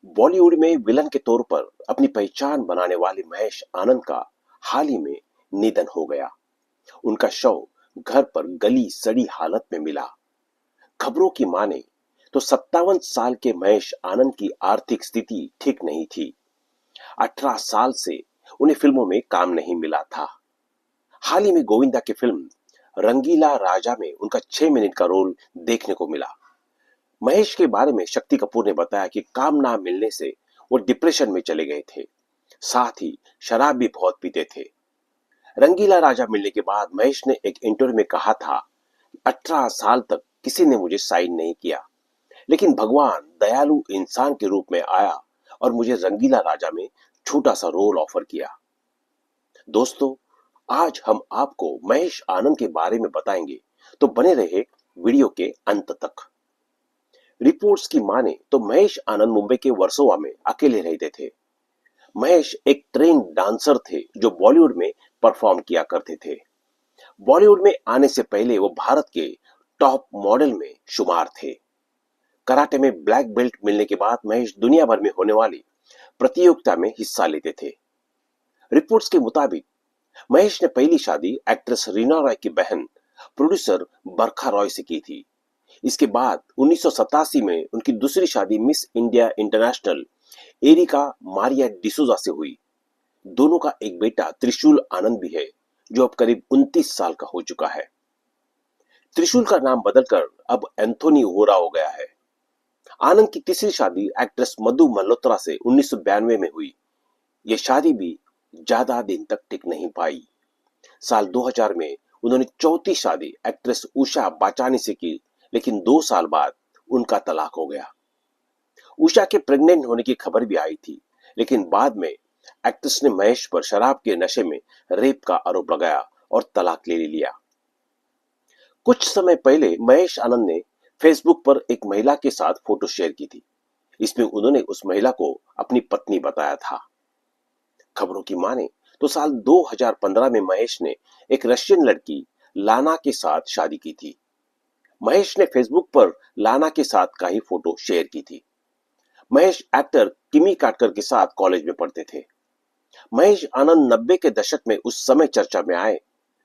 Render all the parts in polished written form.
बॉलीवुड में विलन के तौर पर अपनी पहचान बनाने वाले महेश आनंद का हाल ही में निधन हो गया। उनका शव घर पर गली सड़ी हालत में मिला। खबरों की माने तो 57 साल के महेश आनंद की आर्थिक स्थिति ठीक नहीं थी। 18 साल से उन्हें फिल्मों में काम नहीं मिला था। हाल ही में गोविंदा की फिल्म रंगीला राजा में उनका 6 मिनट का रोल देखने को मिला। महेश के बारे में शक्ति कपूर ने बताया कि काम ना मिलने से वो डिप्रेशन में चले गए थे। साथ ही शराब भी बहुत पीते थे। रंगीला राजा मिलने के बाद महेश ने एक इंटरव्यू में कहा था, 18 साल तक किसी ने मुझे साइन नहीं किया, लेकिन भगवान दयालु इंसान के रूप में आया और मुझे रंगीला राजा में छोटा सा रोल ऑफर किया। दोस्तों, आज हम आपको महेश आनंद के बारे में बताएंगे, तो बने रहे वीडियो के अंत तक। रिपोर्ट्स की माने तो महेश आनंद मुंबई के वर्सोवा में अकेले रहते थे। महेश एक ट्रेन डांसर थे जो बॉलीवुड में परफॉर्म किया करते थे। बॉलीवुड में आने से पहले वो भारत के टॉप मॉडल में शुमार थे। कराटे में ब्लैक बेल्ट मिलने के बाद महेश दुनिया भर में होने वाली प्रतियोगिता में हिस्सा लेते थे। रिपोर्ट्स के मुताबिक महेश ने पहली शादी एक्ट्रेस रीना रॉय की बहन प्रोड्यूसर बरखा रॉय से की थी। इसके बाद 1987 में उनकी दूसरी शादी miss India international Erica Maria D'Souza से हुई। दोनों का एक बेटा त्रिशूल आनंद भी है, जो अब करीब 29 साल का हो चुका है। त्रिशूल का नाम बदलकर अब एंथोनी वोरा हो गया है। आनंद की तीसरी शादी एक्ट्रेस मधु मल्होत्रा से 1992 में हुई। यह शादी भी ज्यादा दिन तक टिक नहीं पाई। साल 2000 में उन्होंने चौथी शादी एक्ट्रेस उषा बाचानी से की, लेकिन 2 साल बाद उनका तलाक हो गया। उषा के प्रेग्नेंट होने की खबर भी आई थी, लेकिन बाद में एक्ट्रेस ने महेश पर शराब के नशे में रेप का आरोप लगाया और तलाक ले लिया। कुछ समय पहले महेश आनंद ने फेसबुक पर एक महिला के साथ फोटो शेयर की थी। इसमें उन्होंने उस महिला को अपनी पत्नी बताया था। खबरों की माने तो साल 2015 में महेश ने एक रशियन लड़की लाना के साथ शादी की थी। महेश ने फेसबुक पर लाना के साथ का ही फोटो शेयर की थी। महेश एक्टर किमी काटकर के साथ कॉलेज में पढ़ते थे। महेश आनंद 90 के दशक में उस समय चर्चा में आए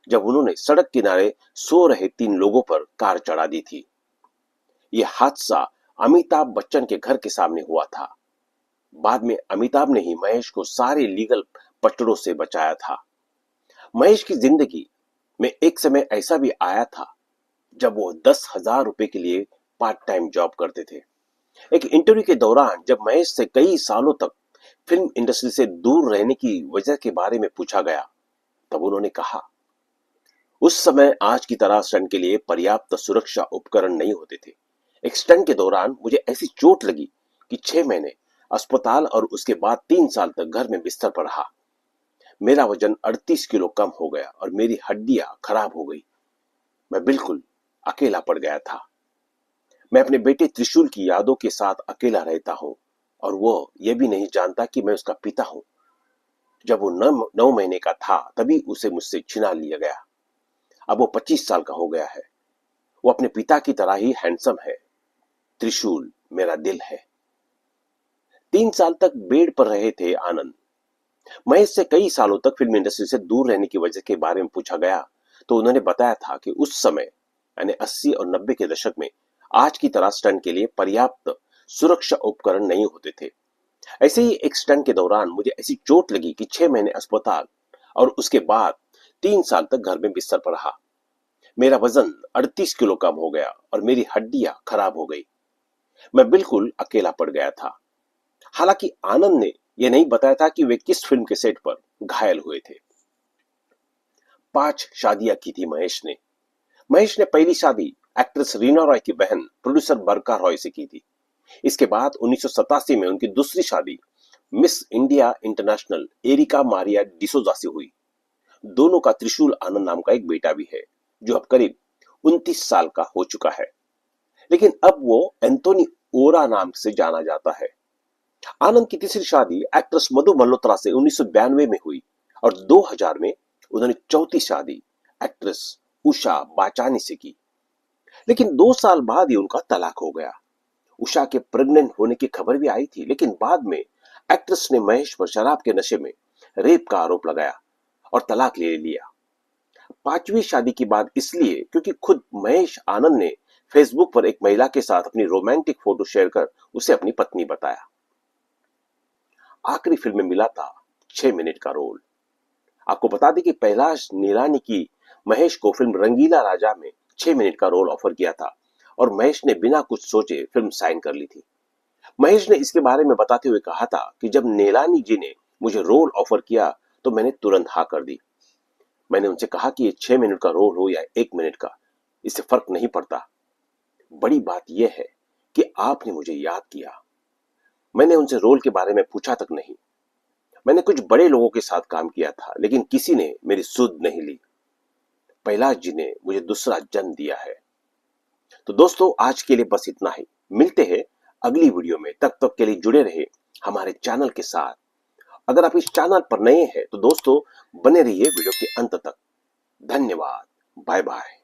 जब उन्होंने सड़क किनारे सो रहे 3 लोगों पर कार चढ़ा दी थी। यह हादसा अमिताभ बच्चन के घर के सामने हुआ था। बाद में अमिताभ ने ही महेश को सारे लीगल पचड़ों से बचाया था। महेश की जिंदगी में एक समय ऐसा भी आया था जब वो 10,000 रुपए के लिए पार्ट टाइम जॉब करते थे। एक इंटरव्यू के दौरान जब महेश से कई सालों तक फिल्म इंडस्ट्री से दूर रहने की वजह के बारे में पूछा गया, तब उन्होंने कहा, उस समय आज की तरह स्टंट के लिए पर्याप्त सुरक्षा उपकरण नहीं होते थे। एक स्टंट के दौरान मुझे ऐसी चोट लगी कि 6 महीने अस्पताल और उसके बाद 3 साल तक घर में बिस्तर पर रहा। मेरा वजन 38 किलो कम हो गया और मेरी हड्डियां खराब हो गई। मैं बिल्कुल अकेला पड़ गया था। मैं अपने बेटे त्रिशूल की यादों के साथ अकेला रहता हूं और वो ये भी नहीं जानता कि मैं उसका पिता हूं। जब वो 9 महीने का था तभी उसे मुझसे छिना लिया गया। अब वो 25 साल का हो गया है। वो अपने पिता की तरह ही हैंडसम है। त्रिशूल मेरा दिल है। 3 साल तक बेड पर रहे थे आनंद। महेश से कई सालों तक फिल्म इंडस्ट्री से दूर रहने की वजह के बारे में पूछा गया तो उन्होंने बताया था कि उस समय यानी 80 और 90 के दशक में आज की तरह स्टंट के लिए पर्याप्त सुरक्षा उपकरण नहीं होते थे। ऐसे ही एक स्टंट के दौरान मुझे ऐसी चोट लगी कि 6 महीने अस्पताल और उसके बाद 3 साल तक घर में बिस्तर पर रहा। मेरा वजन 38 किलो कम हो गया और मेरी हड्डियां खराब हो गई। मैं बिल्कुल अकेला पड़ गया था। हालांकि आनंद ने यह नहीं बताया था कि वे किस फिल्म के सेट पर घायल हुए थे। 5 शादियां की थी महेश ने पहली शादी एक्ट्रेस रीना रॉय की बहन प्रोड्यूसर बरका रॉय से की थी। इसके बाद 1987 में उनकी दूसरी शादी miss India international Erica Maria D'Souza से हुई। दोनों का त्रिशूल आनंद नाम का एक बेटा भी है, जो अब करीब 29 साल का हो चुका है, लेकिन अब वो एंथोनी ओरा नाम से जाना जाता है। आनंद की तीसरी शादी एक्ट्रेस मधु मल्होत्रा से 1992 में हुई और 2000 में उन्होंने चौथी शादी एक्ट्रेस उषा बाचानी से की, लेकिन 2 साल बाद ही उनका तलाक हो गया। उषा के प्रेग्नेंट होने की खबर भी आई थी, लेकिन बाद में एक्ट्रेस ने महेश पर शराब के नशे में रेप का आरोप लगाया और तलाक ले लिया। पांचवी शादी की बात इसलिए क्योंकि खुद महेश आनंद ने फेसबुक पर एक महिला के साथ अपनी रोमांटिक फोटो शेयर कर उसे अपनी पत्नी बताया। आखिरी फिल्म में मिला था 6 मिनट का रोल। आपको बता दें कि कैलाश नीलानी की महेश को फिल्म रंगीला राजा में 6 मिनट का रोल ऑफर किया था और महेश ने बिना कुछ सोचे फिल्म साइन कर ली थी। महेश ने इसके बारे में बताते हुए कहा था कि जब नीलानी जी ने मुझे रोल ऑफर किया तो मैंने तुरंत हाँ कर दी। मैंने उनसे कहा कि ये 6 मिनट का रोल हो या 1 मिनट का, इससे फर्क नहीं पड़ता। बड़ी बात यह है कि आपने मुझे याद किया। मैंने उनसे रोल के बारे में पूछा तक नहीं। मैंने कुछ बड़े लोगों के साथ काम किया था, लेकिन किसी ने मेरी सुध नहीं ली। कैलाश जी ने मुझे दूसरा जन्म दिया है। तो दोस्तों, आज के लिए बस इतना ही। मिलते हैं अगली वीडियो में। तब तक के लिए जुड़े रहे हमारे चैनल के साथ। अगर आप इस चैनल पर नए हैं तो दोस्तों बने रहिए वीडियो के अंत तक। धन्यवाद। Bye bye.